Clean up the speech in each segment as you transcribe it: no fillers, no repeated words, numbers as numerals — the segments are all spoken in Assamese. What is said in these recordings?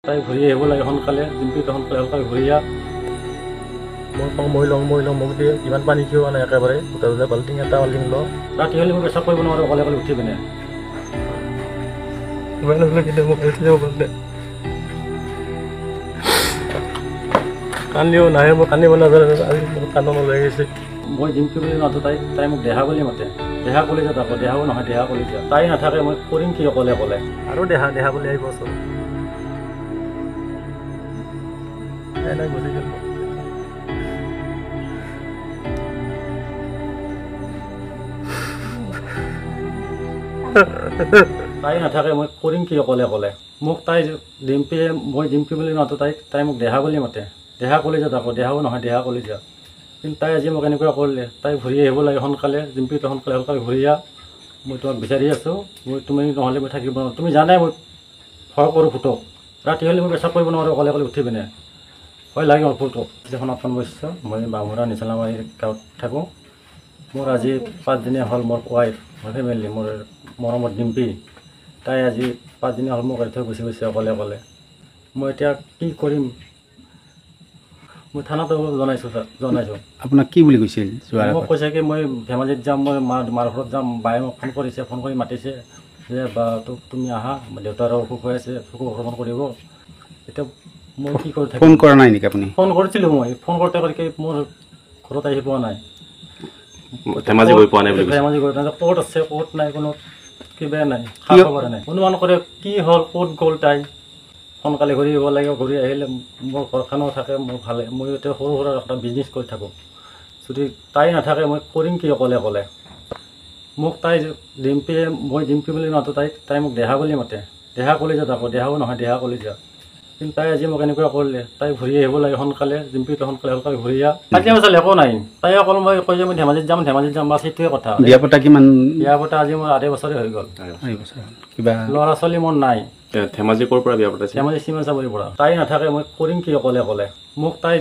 তাই ঘূৰি আহিব লাগে সোনকালে, ডিম্পিটো সোনকালে ঘূৰি আহ। মই লওঁ মোক দিয়ে ইমান পানী কিয় নাই একেবাৰে গোটেই বাল্টিং এটা বাল্টিং ল ৰাতি হ'লে মই পেচাব কৰিব নোৱাৰোঁ অকলে উঠি পিনে। ইমান হ'লে কিন্তু মোক উঠি যাব পাৰে কান্দিও নাহে মই কান্দিব নাজানো আজি বহুত কান্দন লৈ গৈছে। মই ডিম্পি বুলি মাতো তাই মোক দেহা বুলি মাতে। দেহা কলিজা তাকো দেহাও নহয় দেহা কলিজা। তাই নাথাকে মই কৰিম কি অকলে আৰু দেহা বুলি আহিব চোন নাই গুচি গ'ল। তাই নাথাকে মই কৰিম কি অকলে মোক তাই মই ডিম্পি বুলি মাতো তাই মোক দেহা বুলি মাতে। দেহা কলিজা তাকো দেহাও নহয় দেহা কলিজা। কিন্তু তাই আজি মোক এনেকুৱা কৰিলে। তাই ঘূৰি আহিব লাগে সোনকালে, ডিম্পিটো সোনকালে ঘূৰি আহ। মই তোমাক বিচাৰি আছোঁ। তুমি নহ'লে মই থাকিব নোৱাৰোঁ। তুমি জানাই মই ভয় কৰোঁ ফুটক। ৰাতি হ'লে মই পেচাব কৰিব নোৱাৰোঁ অকলে উঠি পিনে। ভয় লাগে মোৰ ফুটক। এখন আত্মন বৈশ্য মই বামুৰা নিচলামাৰী গাঁৱত থাকোঁ। মোৰ আজি 5 দিনীয়া হ'ল মোৰ ৱাইফ, মোৰ ফেমিলি, মোৰ মৰমৰ ডিম্পি। তাই আজি 5 দিনীয়া হ'ল মোক এৰি থৈ গুচি গৈছে অকলে। মই এতিয়া কি কৰিম? মই থানাতো জনাইছোঁ। আপোনাক কি বুলি কৈছিল? মোক কৈছে কি মই ধেমাজিত যাম, মই মাৰ ঘৰত যাম। বায়ে মোক ফোন কৰি মাতিছে যে বা তুমি আহা, দেউতাৰো অসুখ হৈ আছে, চকু অপাৰেশ্যন কৰিব। এতিয়া মই কি কৰি থাকিম? ফোন কৰা নাই নেকি আপুনি? ফোন কৰিছিলোঁ মই। ফোন কৰোঁতে মোৰ ঘৰত আহি পোৱা নাই। ধেমাজি গৈ পোৱা নাই বুলি ধেমাজি গৈ ক'ত আছে ক'ত নাই, কোনো কিবা নাই, খা খবৰ নাই। অনুমান কৰে কি হ'ল, ক'ত গ'ল তাই। সোনকালে ঘূৰি আহিব লাগে। ঘূৰি আহিলে মোৰ ঘৰখনো থাকে, মোৰ ভালে। মই এতিয়া সৰু সুৰা এটা বিজনেছ কৰি থাকোঁ। যদি তাই নাথাকে মই কৰিম কি অকলে মোক তাই মই ডিম্পি বুলি মাতো তাই মোক দেহা বুলি মাতে। দেহা কলিজা তাকো দেহাও নহয় দেহা কলিজা। কিন্তু তাই আজি মোক এনেকুৱা কৰিলে। তাই ঘূৰি আহিব লাগে সোনকালে, ডিম্পিটো সোনকালে ঘূৰি আহ। কাজিয়া পেচাল একো নাই। তাই অকল মই কৈ যে মই ধেমাজিত যাম বাছ সেইটোৱে কথা। বিয়া পতা কিমান? বিয়া পতা আজি মোৰ 2.5 বছৰে হৈ গ'ল। কিবা ল'ৰা ছোৱালী মোৰ নাই। ধেমাজি ক'ৰ পৰা বিয়া পতাইছে? ধেমাজি চিমাচাবুৰীৰ পৰা। তাই নাথাকে মই কৰিম কি অকলে মোক তাই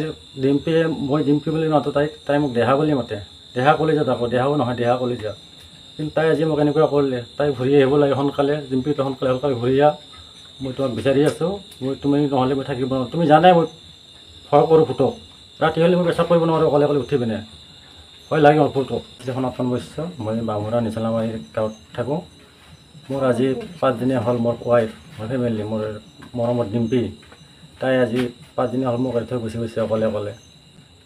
মই ডিম্পি বুলি মাতো তাই মোক দেহা বুলি মাতে। দেহা কলিজা তাকো দেহাও নহয় দেহা কলিজা। কিন্তু তাই আজি মোক এনেকুৱা কৰিলে। তাই ঘূৰি আহিব লাগে সোনকালে, ডিম্পিটো সোনকালে ঘূৰি আহ। মই তোমাক বিচাৰি আছোঁ। তুমি নহ'লে মই থাকিব নোৱাৰোঁ। তুমি জানাই মই ভয় কৰোঁ ফুটক। ৰাতি হ'লে মই পেচাব কৰিব নোৱাৰোঁ অকলে উঠি পিনে। ভয় লাগে মোৰ ফুটক। এখন আত্মন বৈশ্য মই বামুৰা নিচলামাৰী গাঁৱত থাকোঁ। মোৰ আজি 5 দিনীয়া হ'ল মোৰ ৱাইফ, মোৰ ফেমিলি, মোৰ মৰমৰ ডিম্পি। তাই আজি 5 দিনীয়া হ'ল মোক এৰি থৈ গুচি গৈছে অকলে।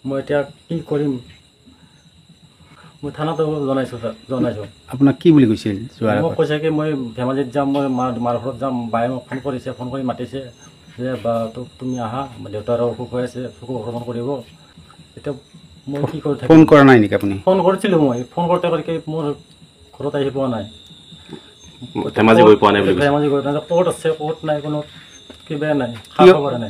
মই এতিয়া কি কৰিম? মই থানাতো জনাইছোঁ। আপোনাক কি বুলি কৈছিল? মোক কৈছে কি মই ধেমাজিত যাম, মই মাৰ ঘৰত যাম। বায়ে মোক ফোন কৰি মাতিছে যে বা তুমি আহা, দেউতাৰো অসুখ হৈ আছে, চকু অপাৰেশ্যন কৰিব। এতিয়া মই কি কৰি থাকিম? ফোন কৰা নাই নেকি আপুনি? ফোন কৰিছিলোঁ মই। ফোন কৰোঁতে মোৰ ঘৰত আহি পোৱা নাই। ধেমাজি গৈ পোৱা নাই বুলি ধেমাজি গৈ ক'ত আছে ক'ত নাই, কোনো কিবা নাই, খা খবৰ নাই।